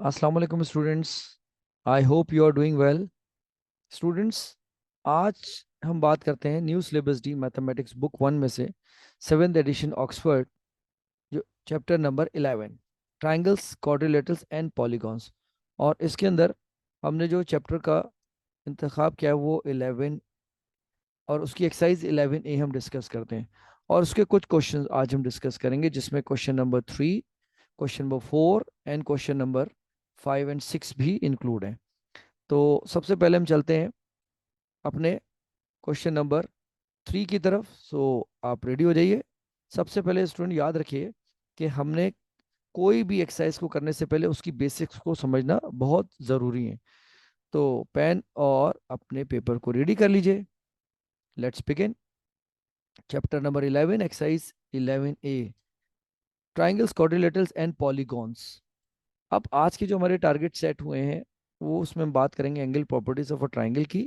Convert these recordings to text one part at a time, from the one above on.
अस्सलाम वालेकुम students. I hope you are doing well. Students, आज हम बात करते हैं new syllabus D mathematics book one में से सेवेंथ एडिशन ऑक्सफोर्ड, जो chapter number 11, triangles quadrilaterals and polygons. और इसके अंदर हमने जो चैप्टर का इंतखाब किया है वो 11 और उसकी एक्सरसाइज 11A हम डिस्कस करते हैं। और उसके कुछ क्वेश्चन आज हम डिस्कस करेंगे, जिसमें question number 3, question number 4 and question number 5 and 6 भी इंक्लूड हैं। तो सबसे पहले हम चलते हैं अपने क्वेश्चन नंबर 3 की तरफ। सो आप रेडी हो जाइए। सबसे पहले स्टूडेंट याद रखिए कि हमने कोई भी एक्सरसाइज को करने से पहले उसकी बेसिक्स को समझना बहुत ज़रूरी है। तो पेन और अपने पेपर को रेडी कर लीजिए। Let's begin. Chapter number 11, exercise 11A, triangles quadrilaterals and polygons. अब आज के जो हमारे टारगेट सेट हुए हैं वो उसमें हम बात करेंगे angle properties of a triangle की,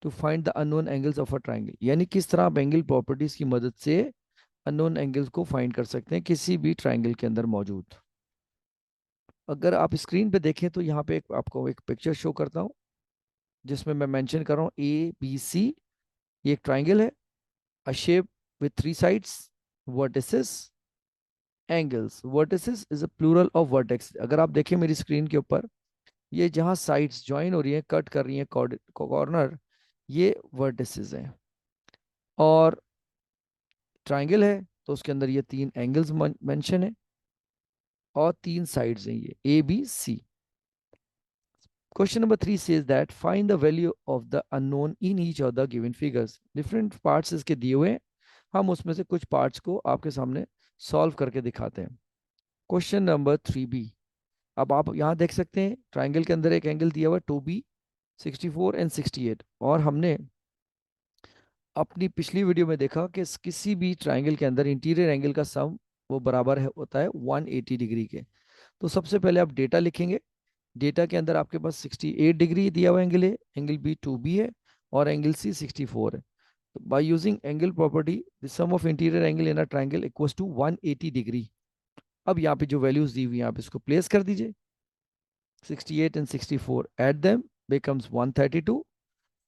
to find the unknown angles of a triangle. यानी किस तरह आप एंगल प्रॉपर्टीज की मदद से अननोन एंगल्स को फाइंड कर सकते हैं किसी भी ट्राइंगल के अंदर मौजूद। अगर आप स्क्रीन पे देखें तो यहाँ पे आपको एक पिक्चर शो करता हूँ, जिसमें मैं मेंशन कर रहा हूँ ABC। ये एक ट्राइंगल है, a shape with three sides, vertices, angles. Vertices is a plural of vertex. अगर आप देखें मेरी स्क्रीन के ऊपर, ये जहाँ साइड्स ज्वाइन हो रही हैं, कट कर रही हैं कॉर्नर, ये वर्टिसेस हैं। और ट्राइंगल है तो उसके अंदर ये तीन एंगल्स मेंशन है और तीन साइड्स हैं, ये ABC। Question number 3 says that find the value of the unknown in each of the given figures। Different parts इसके दिए हुए हैं, हम उसमें से कुछ पार्ट्स को आपके सामने सॉल्व करके दिखाते हैं। Question number 3B। अब आप यहाँ देख सकते हैं ट्राइंगल के अंदर एक एंगल दिया हुआ है 2B, 64 एंड 68। और हमने अपनी पिछली वीडियो में देखा कि किसी भी ट्राइंगल के अंदर इंटीरियर एंगल का सम वो बराबर है होता है 180 डिग्री के। तो सबसे पहले आप डेटा लिखेंगे। डेटा के अंदर आपके पास 68 डिग्री दिया हुआ एंगल है, एंगल बी 2B है और एंगल सी 64 है। तो by using angle property the sum of interior angle in a triangle equals to 180 degree. अब यहाँ पे जो वैल्यूज दी हुई है आप इसको प्लेस कर दीजिए। 68 and 64, add them, becomes 132।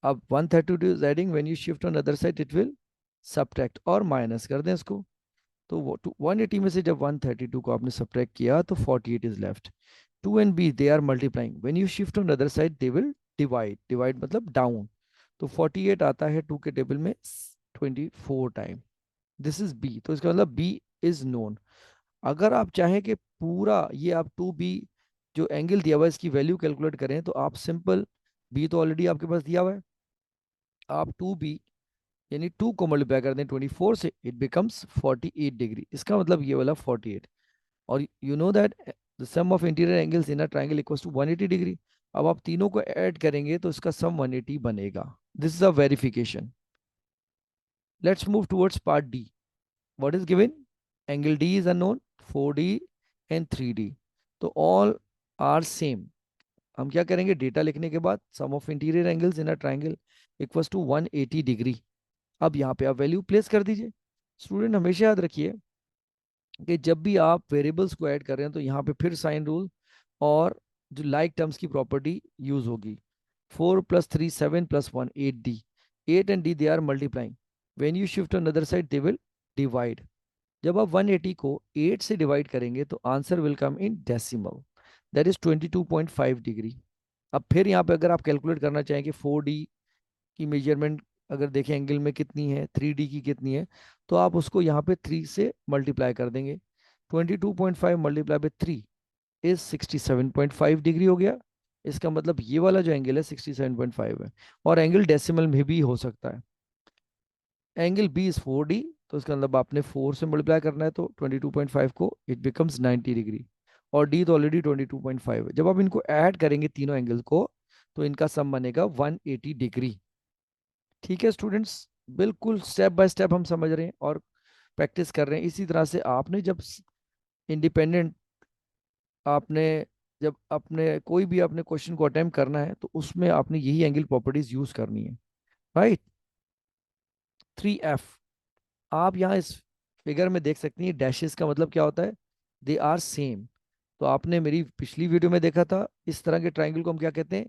अब 132 is adding, when you shift on other side it will subtract और माइनस कर दें इसको। तो वो 180 में से जब 132 को आपने सब्ट्रैक्ट किया तो 48 is left. 2 and B they are multiplying, when you shift on other side they will divide। Divide मतलब डाउन। तो 48 आता है 2 के टेबल में 24 टाइम। दिस इज B, तो इसका मतलब B इज नोन। अगर आप चाहें कि पूरा ये आप 2B जो एंगल दिया हुआ है इसकी वैल्यू कैलकुलेट करें तो आप सिंपल, B तो ऑलरेडी आपके पास दिया हुआ है, आप 2B यानी 2 को मल्टीप्लाई कर दें 24 से, इट बिकम्स 48 डिग्री। इसका मतलब ये वाला 48। और you know that the sum of interior angles in a triangle equals to 180 degree. अब आप तीनों को ऐड करेंगे तो इसका सम 180 बनेगा। This is a verification. Let's move towards part D. What is given? Angle D is unknown, 4D and 3D। तो all are same. हम क्या करेंगे, डेटा लिखने के बाद sum of interior angles in a triangle equals to 180 degree. अब यहाँ पे आप वैल्यू प्लेस कर दीजिए। स्टूडेंट हमेशा याद रखिए कि जब भी आप वेरिएबल्स को ऐड कर रहे हैं तो यहाँ पे फिर साइन रूल और जो लाइक टर्म्स की प्रॉपर्टी यूज होगी। 4 + 3 7 + 1 8D। 8 and D they are multiplying, when you shift on other side they will divide। जब आप 180 को 8 से डिवाइड करेंगे तो answer will come in decimal, that is 22.5 degree. अब फिर यहाँ पे अगर आप कैलकुलेट करना चाहें कि 4D की मेजरमेंट अगर देखें एंगल में कितनी है, 3D की कितनी है, तो आप उसको यहाँ पे 3 से मल्टीप्लाई कर देंगे। 22.5 मल्टीप्लाई बाई 3 इज 67.5 डिग्री हो गया। इसका मतलब ये वाला जो एंगल है 67.5 है। और एंगल डेसिमल में भी हो सकता है। एंगल बी इज 4D, तो इसका मतलब आपने 4 से मल्टीप्लाई करना है तो 22.5 को, इट बिकम्स 90 डिग्री। और डी तो ऑलरेडी 22.5 है। जब आप इनको ऐड करेंगे तीनों एंगल को तो इनका सम बनेगा 180 डिग्री। ठीक है स्टूडेंट्स, बिल्कुल स्टेप बाय स्टेप हम समझ रहे हैं और प्रैक्टिस कर रहे हैं। इसी तरह से आपने जब इंडिपेंडेंट आपने जब अपने कोई भी अपने क्वेश्चन को अटेम्प्ट करना है तो उसमें आपने यही एंगल प्रॉपर्टीज यूज करनी है। राइट। 3F, आप यहाँ इस फिगर में देख सकते हैं डैशेस का मतलब क्या होता है, दे आर सेम। तो आपने मेरी पिछली वीडियो में देखा था, इस तरह के ट्राइंगल को हम क्या कहते हैं?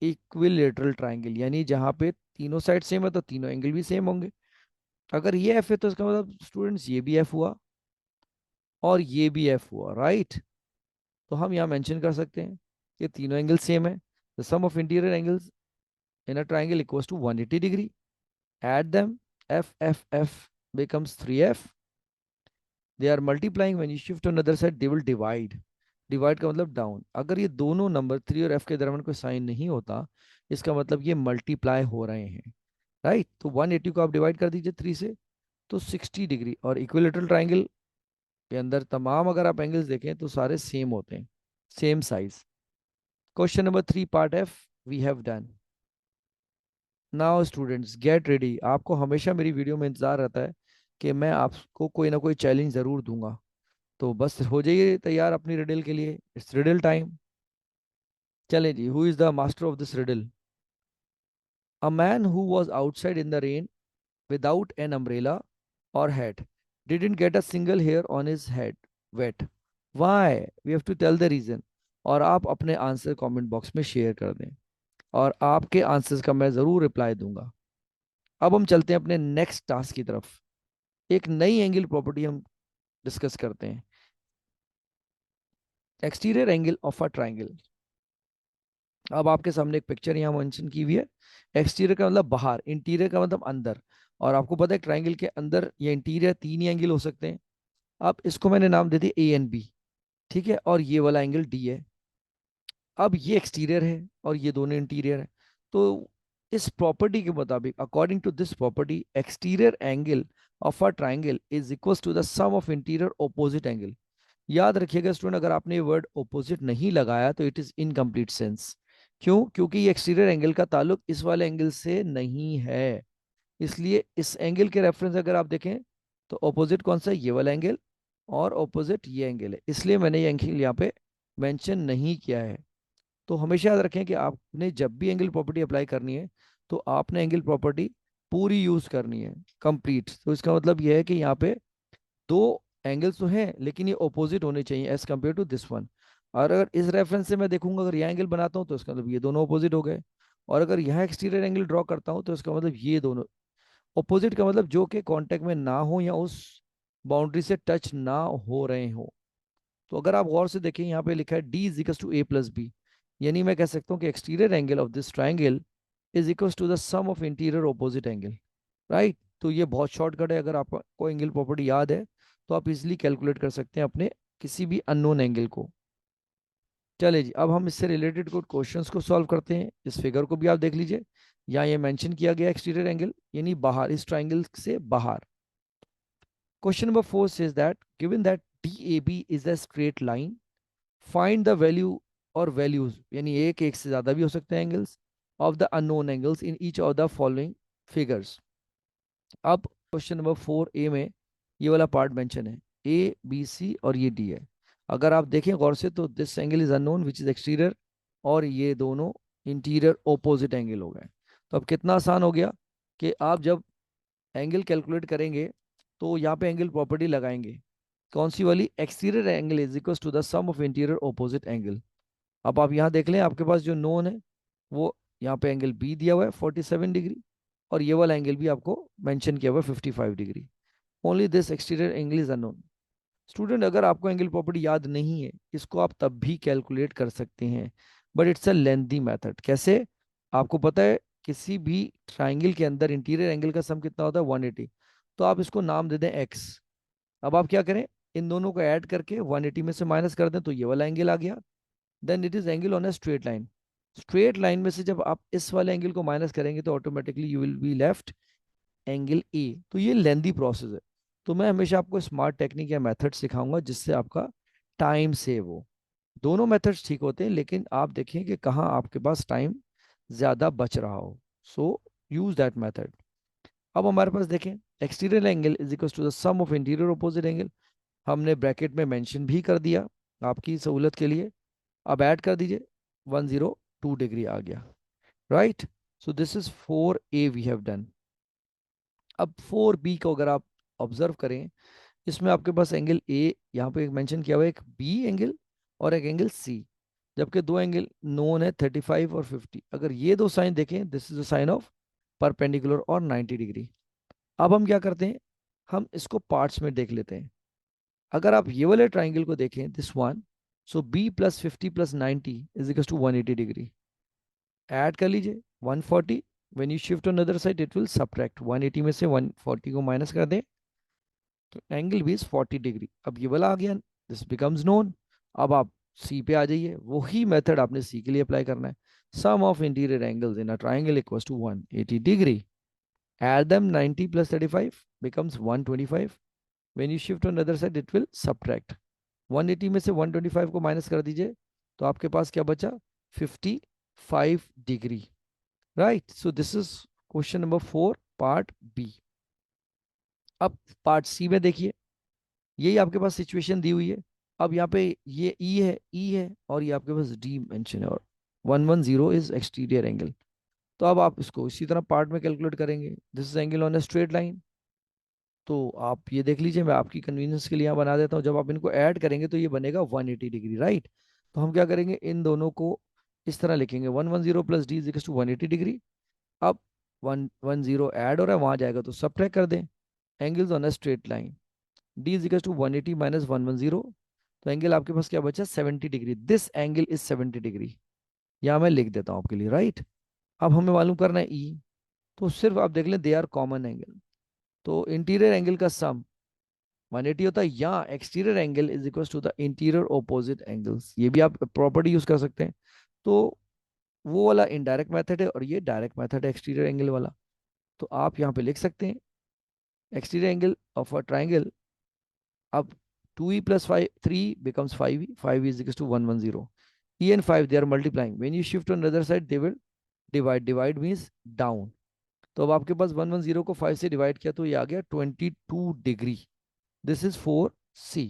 इक्विलेटरल ट्राइंगल, यानी जहां पे तीनों साइड सेम है तो तीनों एंगल भी सेम होंगे। अगर ये एफ है तो इसका मतलब स्टूडेंट्स ये भी एफ हुआ और ये भी एफ हुआ, राइट? तो हम यहाँ मेंशन कर सकते हैं कि तीनों एंगल सेम है। The sum of interior angles in a triangle equals to 180 degree. Add them. F becomes 3F. They are multiplying. When you shift to another side, they will divide. Divide का मतलब down. अगर ये दोनों number 3 और F के दरम्यान कोई sign नहीं होता, इसका मतलब ये मल्टीप्लाई हो रहे हैं, राइट? तो 180 को आप डिवाइड कर दीजिए 3 से, तो 60 डिग्री। और इक्विलेटरल ट्राइंगल के अंदर तमाम अगर आप एंगल्स देखें तो सारे सेम होते हैं, same size. Question number 3 part F we have done. Now students get ready. आपको हमेशा मेरी वीडियो में इंतजार रहता है कि मैं आपको कोई ना कोई चैलेंज ज़रूर दूंगा, तो बस हो जाइए तैयार अपनी रिडल के लिए। It's riddle time. चलें जी, who is the master of this riddle? A man who was outside in the rain without an umbrella or hat didn't get a single hair on his head wet. Why? We have to tell the reason. और आप अपने answer comment box में share कर दें, और आपके answers का मैं ज़रूर रिप्लाई दूंगा। अब हम चलते हैं अपने नेक्स्ट टास्क की तरफ। एक नई एंगल प्रॉपर्टी हम डिस्कस करते हैं। Exterior angle of a triangle. अब आपके सामने एक पिक्चर यहाँ मेंशन की हुई है। एक्सटीरियर का मतलब बाहर, इंटीरियर का मतलब अंदर। और आपको पता है ट्राइंगल के अंदर या इंटीरियर तीन ही एंगल हो सकते हैं। अब इसको मैंने नाम दे दिया ए एंड बी, ठीक है? और ये वाला एंगल डी है। अब ये एक्सटीरियर है और ये दोनों इंटीरियर है। तो इस प्रॉपर्टी के मुताबिक, according to this property, exterior angle of a triangle is equal to the sum of interior opposite angle. याद रखिएगा स्टूडेंट, अगर आपने ये वर्ड ऑपोजिट नहीं लगाया तो इट इज इनकम्प्लीट सेंस। क्यों? क्योंकि ये एक्सटीरियर एंगल का ताल्लुक इस वाले एंगल से नहीं है। इसलिए इस एंगल के रेफरेंस अगर आप देखें तो ऑपोजिट कौन सा है? ये वाला एंगल। और ऑपोजिट ये एंगल है, इसलिए मैंने ये एंगल यहाँ पे मेंशन नहीं किया है। तो हमेशा याद रखें कि आपने जब भी एंगल प्रॉपर्टी अप्लाई करनी है तो आपने एंगल प्रॉपर्टी पूरी यूज करनी है, कंप्लीट। तो इसका मतलब यह है कि यहाँ पे दो एंगल्स तो हैं लेकिन ये ऑपोजिट होने चाहिए as compare to this one. और अगर इस रेफरेंस से मैं देखूंगा, अगर यह एंगल बनाता हूँ तो इसका मतलब ये दोनों ऑपोजिट हो गए। और अगर यहाँ एक्सटीरियर एंगल ड्रॉ करता हूँ तो इसका मतलब ये दोनों ऑपोजिट का मतलब जो कि कांटेक्ट में ना हो या उस बाउंड्री से टच ना हो रहे हो। तो अगर आप गौर से देखें, यहाँ पे लिखा है D is equal to A plus B, यानी मैं कह सकता हूँ कि exterior angle of this triangle is equal to the sum of interior opposite angle, right? तो ये बहुत शॉर्टकट है। अगर आपको एंगल प्रॉपर्टी याद है तो आप इजिली कैलकुलेट कर सकते हैं अपने किसी भी अननोन एंगल को। चले जी, अब हम इससे रिलेटेड कुछ क्वेश्चंस को सॉल्व करते हैं। इस फिगर को भी आप देख लीजिए, यहाँ ये मेंशन किया गया एक्सटीरियर एंगल यानी बाहर, इस ट्राइंगल से बाहर। Question number 4 says that given that DAB is a straight line, find the value और values, यानी एक से ज्यादा भी हो सकते हैं angles, of the unknown angles in each of the following figures. अब क्वेश्चन नंबर 4A में ये वाला पार्ट मेंशन है, ए बी सी और ये डी है। अगर आप देखें गौर से तो this angle is unknown which is exterior, और ये दोनों इंटीरियर ऑपोजिट एंगल हो गए। तो अब कितना आसान हो गया कि आप जब एंगल कैलकुलेट करेंगे तो यहाँ पे एंगल प्रॉपर्टी लगाएंगे। कौन सी वाली? Exterior angle is equal to the sum of interior opposite angle. अब आप यहाँ देख लें, आपके पास जो नोन है वो यहाँ पे एंगल बी दिया हुआ है 47 डिग्री, और ये वाला एंगल भी आपको मेंशन किया हुआ है 55 degree. Only this exterior angle is unknown. Student, अगर आपको एंगल प्रॉपर्टी याद नहीं है, इसको आप तब भी कैलकुलेट कर सकते हैं, but it's a lengthy method. कैसे? आपको पता है किसी भी ट्राइंगल के अंदर इंटीरियर एंगल का सम कितना होता है? 180। तो आप इसको नाम दे दें एक्स। अब आप क्या करें, इन दोनों को ऐड करके 180 में से माइनस कर दें तो ये वाला एंगल आ गया। Then it is angle on a straight line. Straight line में से जब आप इस वाले एंगल को माइनस करेंगे तो automatically you will be left angle A. तो ये लेंदी प्रोसेस है। तो मैं हमेशा आपको स्मार्ट टेक्निक या मेथड सिखाऊंगा जिससे आपका टाइम सेव हो। दोनों मेथड्स ठीक होते हैं, लेकिन आप देखें कि कहाँ आपके पास टाइम ज़्यादा बच रहा हो। So use that method. अब हमारे पास देखें, exterior angle is equal to the sum of interior opposite angle. हमने ब्रैकेट में मेंशन भी कर दिया आपकी सहूलत के लिए। अब ऐड कर दीजिए, 102 डिग्री आ गया, right? So this is 4A we have done. अब 4B को अगर आप ऑब्जर्व करें, इसमें आपके पास एंगल ए यहाँ पे मेंशन किया हुआ है, एक बी एंगल और एक एंगल सी, जबकि दो एंगल नोन है 35 और 50। अगर ये दो साइन देखें, this is the sign of perpendicular और 90 डिग्री। अब हम क्या करते हैं, हम इसको पार्ट्स में देख लेते हैं। अगर आप ये वाले ट्राइंगल को देखें, this one, so B plus 50 plus 90 is equal to 180 degree. Add कर लीजिए 140, when you shift on other side it will subtract, 180 में से 140 को माइनस कर दें तो एंगल भी इज 40 डिग्री। अब ये वाला आ गया, दिस बिकम्स नोन। अब आप सी पे आ जाइए, वही मेथड आपने सी के लिए अप्लाई करना है। Sum of interior angles in a triangle equals to 180 degree. Add them, 90 plus 35 becomes 125. When you shift on the other side, it will subtract. 180 में से 125 को माइनस कर दीजिए तो आपके पास क्या बचा, 55 degree. Right, so this is question number 4 part B. अब पार्ट सी में देखिए, यही आपके पास सिचुएशन दी हुई है। अब यहाँ पे ये ई है और ये आपके पास डी मेंशन है, और 110 इज एक्सटीरियर एंगल। तो अब आप इसको इसी तरह पार्ट में कैलकुलेट करेंगे। This is angle on a straight line. तो आप ये देख लीजिए, मैं आपकी कन्वीनियंस के लिए यहाँ बना देता हूँ। जब आप इनको ऐड करेंगे तो ये बनेगा 180 डिग्री, राइट। तो हम क्या करेंगे, इन दोनों को इस तरह लिखेंगे, 110 plus D is equal to 180 degree. अब 110 ऐड हो रहा है, वहां जाएगा तो सबट्रैक्ट कर दें। Angles on a straight line, D is equal to 180 minus 110, तो एंगल आपके पास क्या बचा, 70 degree. This angle is 70 degree, यहाँ मैं लिख देता हूँ आपके लिए, राइट। अब हमें मालूम करना है ई, तो सिर्फ आप देख लें दे आर कॉमन एंगल। तो इंटीरियर एंगल का सम 180 होता है, या exterior angle is equal to the interior opposite angles. ये भी आप प्रॉपर्टी यूज कर सकते हैं। तो वो वाला इनडायरेक्ट मेथड है और ये डायरेक्ट मेथड है एक्सटीरियर एंगल वाला। तो आप यहाँ पे लिख सकते हैं exterior angle of a triangle. अब 2e plus 5 3 becomes 5e, 5e is equals to 110, e and 5 they are multiplying, when you shift on the other side they will divide, divide means down। तो अब आपके पास 110 को 5 से divide किया तो ये आ गया 22 degree. This is 4C।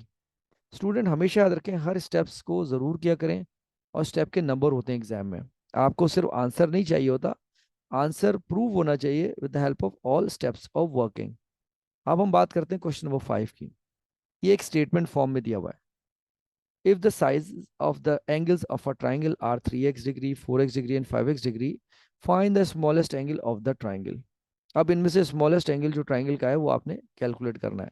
Student हमेशा याद रखें, हर स्टेप्स को जरूर किया करें, और स्टेप के नंबर होते हैं एग्जाम में। आपको सिर्फ आंसर नहीं चाहिए होता, आंसर प्रूव होना चाहिए with the help of all steps of working. अब हम बात करते हैं क्वेश्चन नंबर 5 की। ये एक स्टेटमेंट फॉर्म में दिया हुआ है। If the sizes of the angles of a triangle are 3x degree, 4x degree and 5x degree, find the smallest angle of the triangle। अब इनमें से स्मॉलेस्ट एंगल जो ट्राइंगल का है वो आपने कैलकुलेट करना है।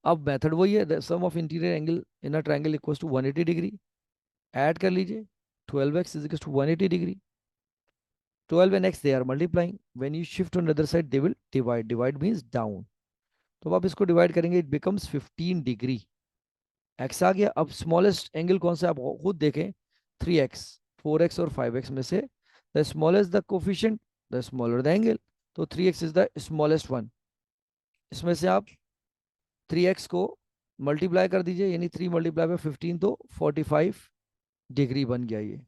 अब मेथड वही है, the sum of interior angle in a triangle equals to 180 degree. Add कर लीजिए, 12x is equals to 180 degree. 12 and x they are multiplying, when you shift on the other side they will divide, divide means down। तो अब आप इसको divide करेंगे, it becomes 15 degree. X आ गया। अब smallest angle कौन सा आप खुद देखें, 3x, 4x और 5x में से the smallest the coefficient the smaller the angle. तो 3x is the smallest one. इसमें से आप 3x को मल्टीप्लाई कर दीजिए, यानी 3 मल्टीप्लाई बाय 15 तो 45 डिग्री बन गया ये,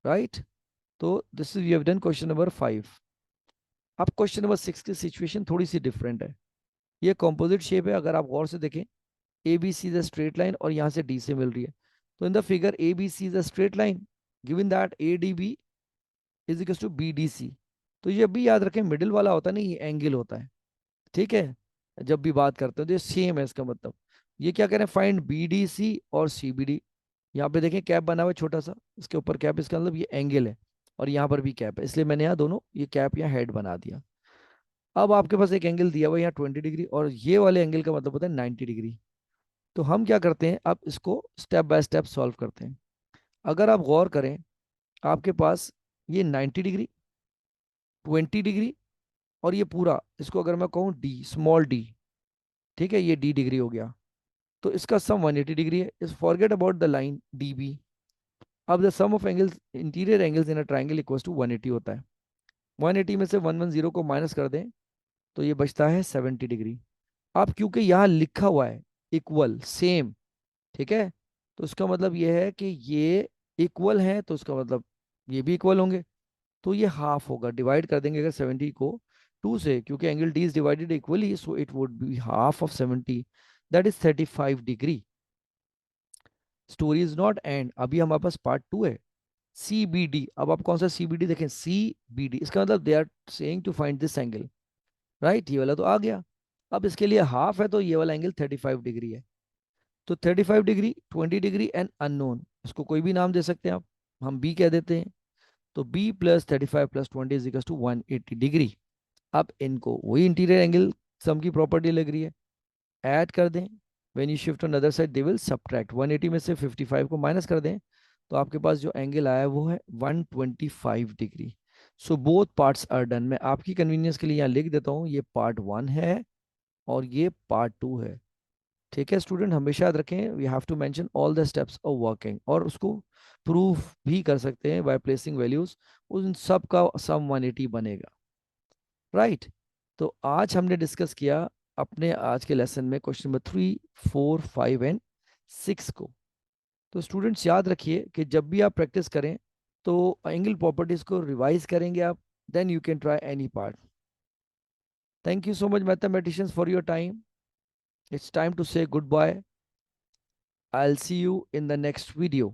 राइट। तो this is we have done question number 5। अब क्वेश्चन नंबर 6 की सिचुएशन थोड़ी सी डिफरेंट है। ये कॉम्पोजिट शेप है, अगर आप गौर से देखें, A B C is a straight line और यहाँ से डी से मिल रही है। तो in the figure A B C is a straight line, given that A D B is equal to B D C. तो ये भी याद रखें, मिडिल वाला होता है ना, ये एंगल होता है, ठीक है। जब भी बात करते हैं तो ये सेम है, इसका मतलब ये क्या करें, फाइंड बी डी सी और सी बी डी। यहाँ पे देखें कैप बना हुआ है छोटा सा, इसके ऊपर कैप, इसका मतलब ये एंगल है, और यहाँ पर भी कैप है, इसलिए मैंने यहाँ दोनों ये कैप यहाँ हेड बना दिया। अब आपके पास एक एंगल दिया हुआ है यहाँ 20 डिग्री, और ये वाले एंगल का मतलब होता है 90 डिग्री। तो हम क्या करते हैं, अब इसको स्टेप बाय स्टेप सॉल्व करते हैं। अगर आप गौर करें, आपके पास ये 90 डिग्री, 20 डिग्री, और ये पूरा, इसको अगर मैं कहूँ डी, स्मॉल डी, ठीक है, ये डी डिग्री हो गया। तो इसका सम 180 डिग्री है। इस forget about the line D B. अब the sum of angles interior angles in a triangle equals to 180 होता है। 180 में से 110 को माइनस कर दें तो ये बचता है 70 डिग्री। अब क्योंकि यहाँ लिखा हुआ है इक्वल, सेम, ठीक है, तो इसका मतलब ये है कि ये इक्वल है, तो इसका मतलब ये भी इक्वल होंगे। तो ये हाफ होगा, डिवाइड कर देंगे अगर 70 को 2 से, क्योंकि angle D is divided equally, so it would be half of 70, that is 35 degree. Story is not and, अभी हमारे पास पार्ट 2 है। सी बी डी, अब आप कौन सा सी बी डी देखें, सी बी डी, इसका मतलब they are saying to find this angle, right. ये वाला तो आ गया। अब इसके लिए हाफ है तो ये वाला एंगल 35 डिग्री है। तो 35 डिग्री, 20 डिग्री एंड अननोन, इसको कोई भी नाम दे सकते हैं आप, हम बी कह देते हैं। तो B plus 35 plus 20 is equal to 180 degree. अब इनको वही इंटीरियर एंगल सम की प्रॉपर्टी लग रही है, ऐड कर दें। When you shift on other side they will subtract, 180 में से 55 को माइनस कर दें, तो आपके पास जो एंगल आया वो है 125 degree. So both parts are done. मैं आपकी कन्वीनियंस के लिए यहाँ लिख देता हूँ, ये पार्ट 1 है और ये पार्ट 2 है। ठीक है स्टूडेंट, हमेशा याद रखें we have to mention all the steps of working, और उसको प्रूफ भी कर सकते हैं बाय प्लेसिंग वैल्यूज, उन सब का सम 180 बनेगा, राइट। तो आज हमने डिस्कस किया अपने आज के लेसन में क्वेश्चन नंबर 3, 4, 5 एंड 6 को। तो स्टूडेंट्स याद रखिए कि जब भी आप प्रैक्टिस करें तो एंगल प्रॉपर्टीज को रिवाइज करेंगे आप, then you can try any part. Thank you so much mathematicians for your time. It's time to say goodbye. I'll see you in the next video.